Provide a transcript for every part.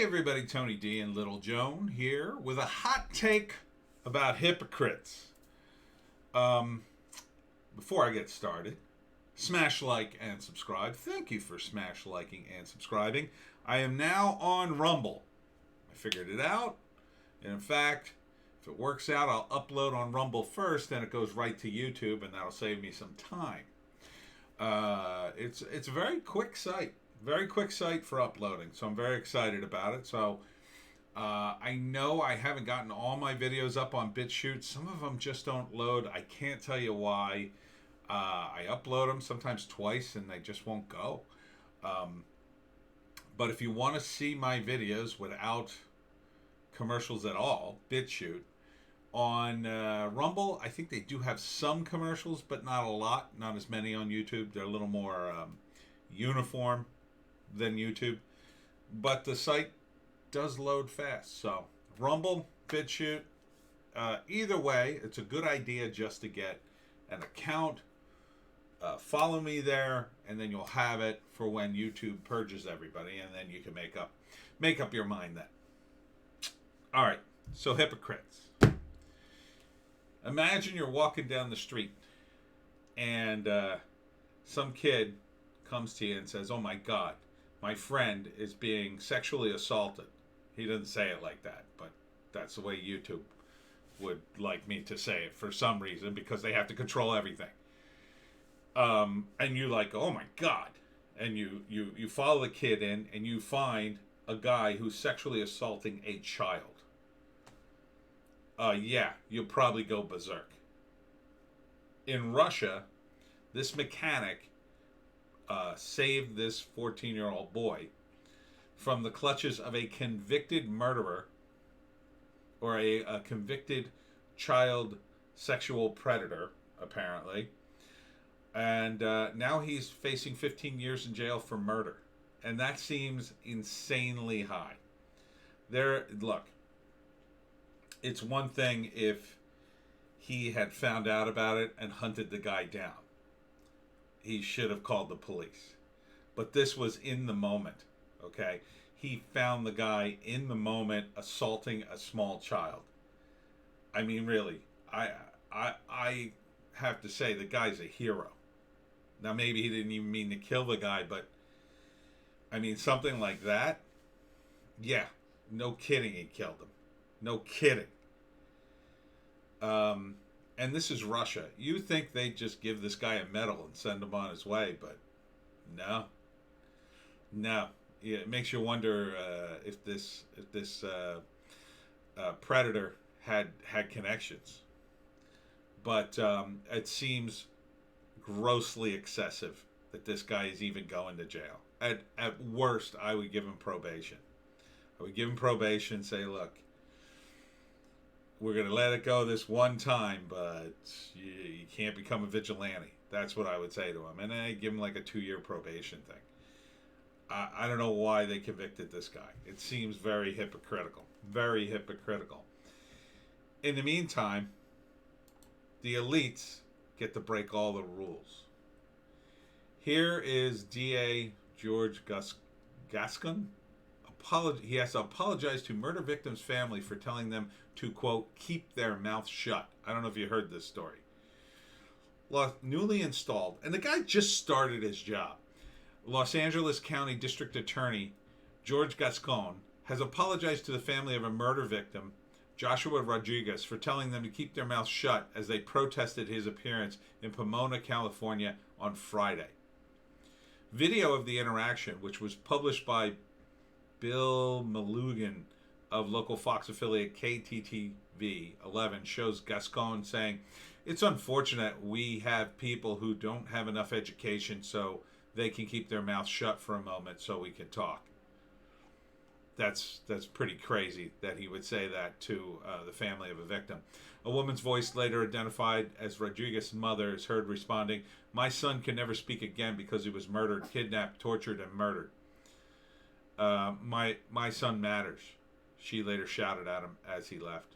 Hey everybody, Tony D and Little Joan here with a hot take about hypocrites. Um, Before I get started, smash like and subscribe. Thank you for smash liking and subscribing. I am now on Rumble. I figured it out, and in fact, if it works out, I'll upload on Rumble first, then it goes right to YouTube, and that'll save me some time. It's a very quick site for uploading, so I'm very excited about it. So I know I haven't gotten all my videos up on BitChute. Some of them just don't load. I can't tell you why. I upload them sometimes twice and they just won't go. But if you want to see my videos without commercials at all, BitChute. On Rumble, I think they do have some commercials, but not a lot. Not as many on YouTube. They're a little more uniform than YouTube. But the site does load fast. So, Rumble, BitChute, either way, it's a good idea just to get an account. Follow me there, and then you'll have it for when YouTube purges everybody, and then you can make up your mind then. All right, so hypocrites. Imagine you're walking down the street and some kid comes to you and says, "Oh my God, my friend is being sexually assaulted." He doesn't say it like that, but that's the way YouTube would like me to say it for some reason because they have to control everything. And you're like, "Oh my God." And you follow the kid in and you find a guy who's sexually assaulting a child. Yeah, you'll probably go berserk. In Russia, this mechanic saved this 14-year-old boy from the clutches of a convicted murderer or a convicted child sexual predator, apparently. And now he's facing 15 years in jail for murder. And that seems insanely high. Look. It's one thing if he had found out about it and hunted the guy down. He should have called the police. But this was in the moment, okay? He found the guy in the moment assaulting a small child. I mean, really, I have to say the guy's a hero. Now, maybe he didn't even mean to kill the guy, but, I mean, something like that, yeah, no kidding he killed him. No kidding. And this is Russia. You think they'd just give this guy a medal and send him on his way, but no. No. Yeah, it makes you wonder if this predator had connections. But it seems grossly excessive that this guy is even going to jail. At worst, I would give him probation. I would give him probation and say, "Look, we're going to let it go this one time, but you can't become a vigilante." That's what I would say to him. And I give him like a 2-year probation thing. I don't know why they convicted this guy. It seems very hypocritical. Very hypocritical. In the meantime, the elites get to break all the rules. Here is DA George Gascon. He has to apologize to murder victims' family for telling them to, quote, keep their mouth shut. I don't know if you heard this story. Newly installed, and the guy just started his job. Los Angeles County District Attorney George Gascon has apologized to the family of a murder victim, Joshua Rodriguez, for telling them to keep their mouths shut as they protested his appearance in Pomona, California on Friday. Video of the interaction, which was published by Bill Malugan of local Fox affiliate KTTV 11, shows Gascon saying, "It's unfortunate we have people who don't have enough education so they can keep their mouths shut for a moment so we can talk." That's pretty crazy that he would say that to the family of a victim. A woman's voice, later identified as Rodriguez's mother, is heard responding, "My son can never speak again because he was murdered, kidnapped, tortured, and murdered. My son matters," she later shouted at him as he left.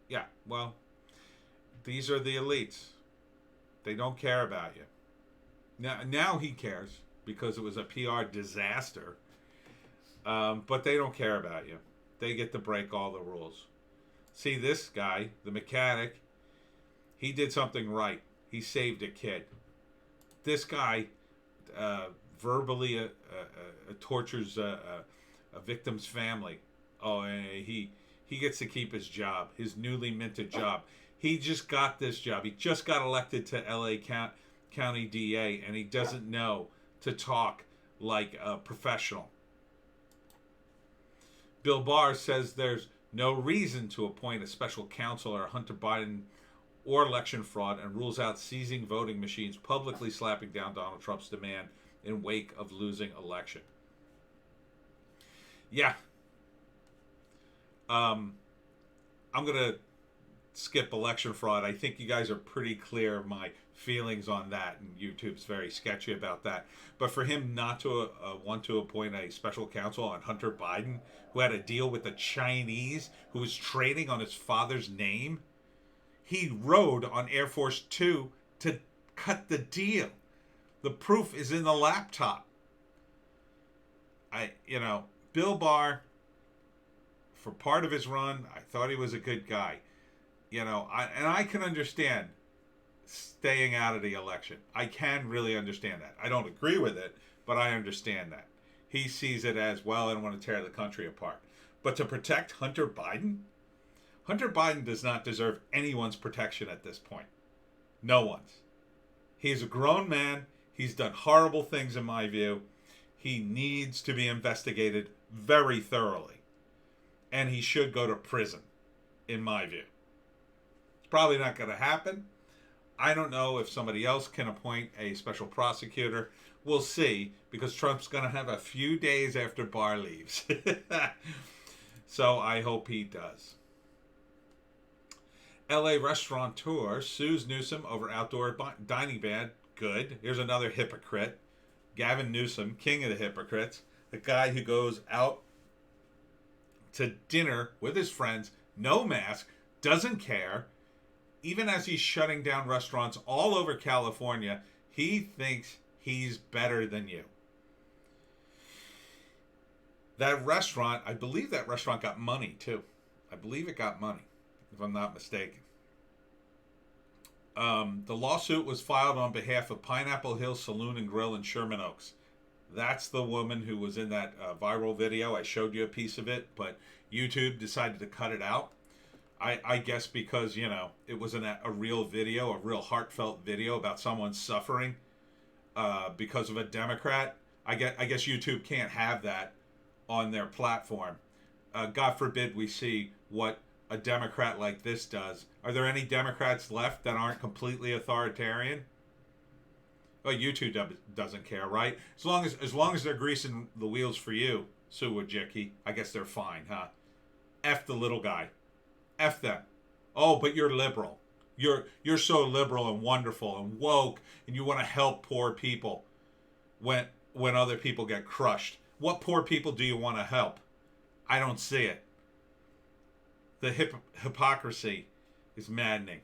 Yeah, well, these are the elites. They don't care about you. Now he cares because it was a PR disaster. But they don't care about you. They get to break all the rules. See, this guy, the mechanic, he did something right. He saved a kid. This guy verbally tortures a victim's family. Oh, and he gets to keep his job, his newly minted job. He just got this job. He just got elected to L.A. County DA, and he doesn't know to talk like a professional. Bill Barr says there's no reason to appoint a special counsel or Hunter Biden or election fraud, and rules out seizing voting machines, publicly slapping down Donald Trump's demand in wake of losing election. Yeah. I'm going to skip election fraud. I think you guys are pretty clear of my feelings on that, and YouTube's very sketchy about that. But for him not to want to appoint a special counsel on Hunter Biden, who had a deal with the Chinese, who was trading on his father's name, he rode on Air Force Two to cut the deal. The proof is in the laptop. Bill Barr, for part of his run, I thought he was a good guy. I can understand staying out of the election. I can really understand that. I don't agree with it, but I understand that. He sees it as, well, I don't want to tear the country apart. But to protect Hunter Biden? Hunter Biden does not deserve anyone's protection at this point. No one's. He's a grown man. He's done horrible things in my view. He needs to be investigated very thoroughly. And he should go to prison, in my view. It's probably not going to happen. I don't know if somebody else can appoint a special prosecutor. We'll see, because Trump's going to have a few days after Barr leaves. So I hope he does. LA restaurateur sues Newsom over outdoor dining ban. Good. Here's another hypocrite. Gavin Newsom, king of the hypocrites. The guy who goes out to dinner with his friends, no mask, doesn't care. Even as he's shutting down restaurants all over California, he thinks he's better than you. That restaurant, I believe that restaurant got money too. I believe it got money, if I'm not mistaken. The lawsuit was filed on behalf of Pineapple Hill Saloon and Grill in Sherman Oaks. That's the woman who was in that viral video. I showed you a piece of it, but YouTube decided to cut it out. I guess because, it wasn't a real video, a real heartfelt video about someone suffering because of a Democrat. I guess YouTube can't have that on their platform. God forbid we see what a Democrat like this does. Are there any Democrats left that aren't completely authoritarian? Well, YouTube doesn't care, right? As long as they're greasing the wheels for you, Sue Wojcicki, I guess they're fine, huh? F the little guy. F them. Oh, but you're liberal. You're so liberal and wonderful and woke, and you want to help poor people when other people get crushed. What poor people do you want to help? I don't see it. The hypocrisy is maddening.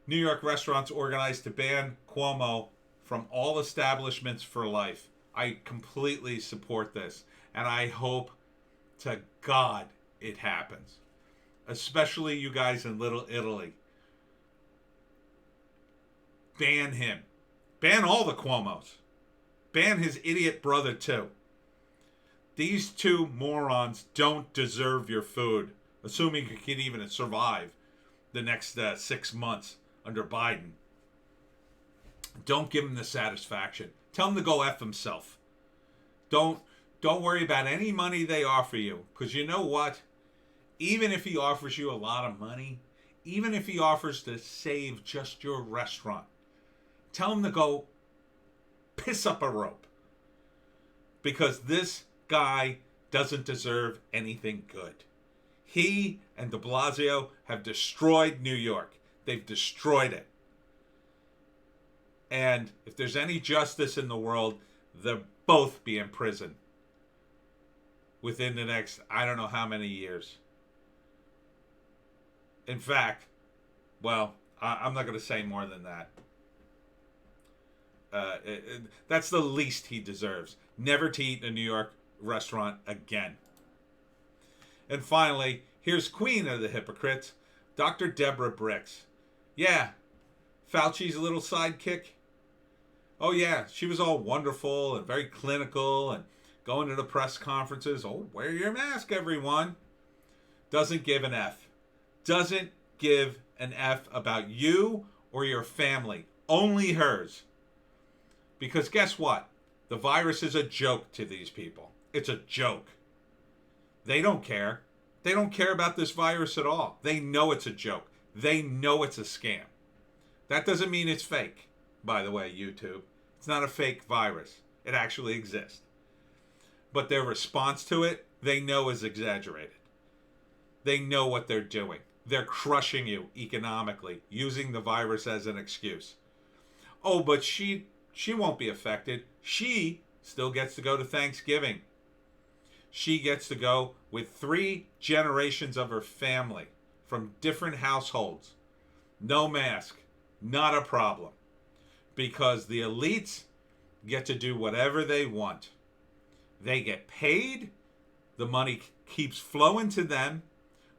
New York restaurants organized to ban Cuomo from all establishments for life. I completely support this, and I hope to God it happens. Especially you guys in Little Italy. Ban him. Ban all the Cuomos. Ban his idiot brother too. These two morons don't deserve your food, assuming you can even survive the next 6 months under Biden. Don't give him the satisfaction. Tell him to go F himself. Don't worry about any money they offer you, because you know what? Even if he offers you a lot of money, even if he offers to save just your restaurant, tell him to go piss up a rope. Because this guy doesn't deserve anything good. He and de Blasio have destroyed New York. They've destroyed it. And if there's any justice in the world, they'll both be in prison within the next, I don't know how many years. In fact, well, I'm not going to say more than that. That's the least he deserves. Never to eat in a New York restaurant again. And finally, here's Queen of the Hypocrites, Dr. Deborah Birx. Yeah, Fauci's little sidekick. Oh yeah, she was all wonderful and very clinical and going to the press conferences. Oh, wear your mask, everyone. Doesn't give an F. Doesn't give an F about you or your family. Only hers. Because guess what? The virus is a joke to these people. It's a joke. They don't care. They don't care about this virus at all. They know it's a joke. They know it's a scam. That doesn't mean it's fake, by the way, YouTube. It's not a fake virus. It actually exists. But their response to it, they know is exaggerated. They know what they're doing. They're crushing you economically, using the virus as an excuse. Oh, but she won't be affected. She still gets to go to Thanksgiving. She gets to go with 3 generations of her family from different households. No mask. Not a problem. Because the elites get to do whatever they want. They get paid. The money keeps flowing to them.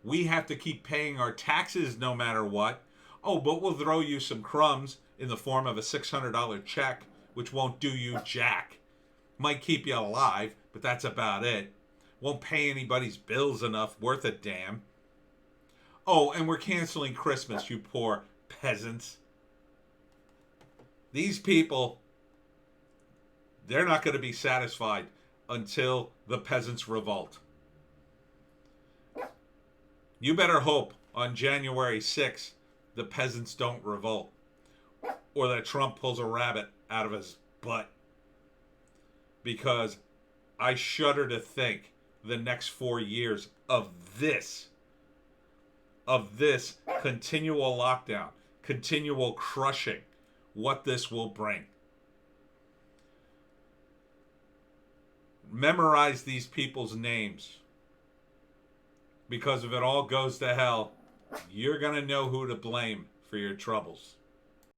We have to keep paying our taxes no matter what. Oh, but we'll throw you some crumbs in the form of a $600 check, which won't do you jack. Might keep you alive, but that's about it. Won't pay anybody's bills enough, worth a damn. Oh, and we're canceling Christmas, you poor peasants. These people, they're not going to be satisfied until the peasants revolt. You better hope on January 6th the peasants don't revolt, or that Trump pulls a rabbit out of his butt. Because I shudder to think the next 4 years of this continual lockdown, continual crushing, what this will bring. Memorize these people's names. Because if it all goes to hell, you're going to know who to blame for your troubles.